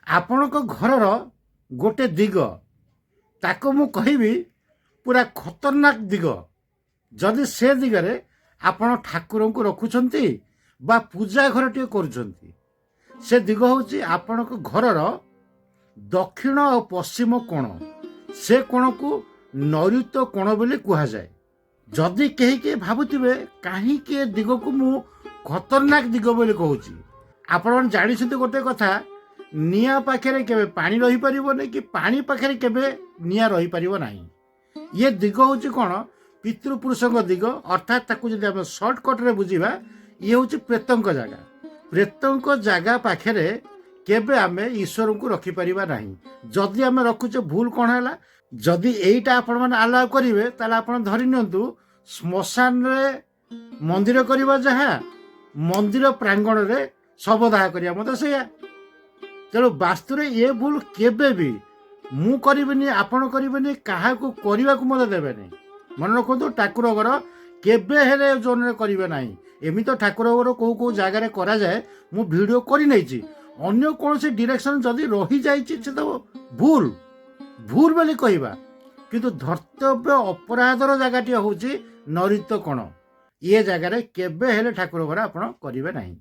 ଆପଣଙ୍କ ଘରର ଗୋଟେ ଦିଗ ତାକୁ ମୁଁ କହିବି ପୁରା ଖତରନାକ ଦିଗ। ଯଦି ସେ ଦିଗରେ ଆପଣ ଠାକୁରଙ୍କୁ ରଖୁଛନ୍ତି ବା ପୂଜା ଘରଟିଏ କରୁଛନ୍ତି, ସେ ଦିଗ ହେଉଛି ଆପଣଙ୍କ ଘରର ଦକ୍ଷିଣ ଆଉ ପଶ୍ଚିମ କୋଣ। ସେ କୋଣକୁ ନୈಋତ୍ୟ କୋଣ ବୋଲି କୁହାଯାଏ। ଯଦି କେହି କେହି ଭାବୁଥିବେ କାହିଁକି ଏ ଦିଗକୁ ମୁଁ ଖତରନାକ ଦିଗ ବୋଲି କହୁଛି, ଆପଣମାନେ ଜାଣିଛନ୍ତି ଗୋଟେ କଥା, ନିଆଁ ପାଖରେ କେବେ ପାଣି ରହିପାରିବନି କି ପାଣି ପାଖରେ କେବେ ନିଆଁ ରହିପାରିବ ନାହିଁ। ଇଏ ଦିଗ ହେଉଛି କ'ଣ, ପିତୃପୁରୁଷଙ୍କ ଦିଗ, ଅର୍ଥାତ୍ ତାକୁ ଯଦି ଆମେ ସର୍ଟକଟ୍ରେ ବୁଝିବା, ଇଏ ହେଉଛି ପ୍ରେତଙ୍କ ଜାଗା। ପ୍ରେତଙ୍କ ଜାଗା ପାଖରେ କେବେ ଆମେ ଈଶ୍ୱରଙ୍କୁ ରଖିପାରିବା ନାହିଁ। ଯଦି ଆମେ ରଖୁଛେ ଭୁଲ କ'ଣ ହେଲା, ଯଦି ଏଇଟା ଆପଣମାନେ ଆଲାଉ କରିବେ ତାହେଲେ ଆପଣ ଧରି ନିଅନ୍ତୁ ଶ୍ମଶାନରେ ମନ୍ଦିର କରିବା ଯାହା, ମନ୍ଦିର ପ୍ରାଙ୍ଗଣରେ ଶବଦାହ କରିବା ମଧ୍ୟ ସେଇଆ। ତେଣୁ ବାସ୍ତୁରେ ଏ ଭୁଲ କେବେ ବି ମୁଁ କରିବିନି, ଆପଣ କରିବେନି, କାହାକୁ କରିବାକୁ ମଧ୍ୟ ଦେବେନି। ମନେ ରଖନ୍ତୁ, ଠାକୁର ଘର କେବେ ହେଲେ ଜୋନରେ କରିବେ ନାହିଁ। ଏମିତି ଠାକୁର ଘର କେଉଁ କେଉଁ ଜାଗାରେ କରାଯାଏ, ମୁଁ ଭିଡ଼ିଓ କରିନେଇଛି। ଅନ୍ୟ କୌଣସି ଡିରେକ୍ସନ୍ ଯଦି ରହିଯାଇଛି ସେ ତ ଭୁଲ ବୋଲି କହିବା, କିନ୍ତୁ ଧର୍ତ୍ତବ୍ୟ ଅପରାଧର ଜାଗାଟି ହେଉଛି ନୈଋତ୍ୟ କୋଣ। ଏ ଜାଗାରେ କେବେ ହେଲେ ଠାକୁର ଘର ଆପଣ କରିବେ ନାହିଁ।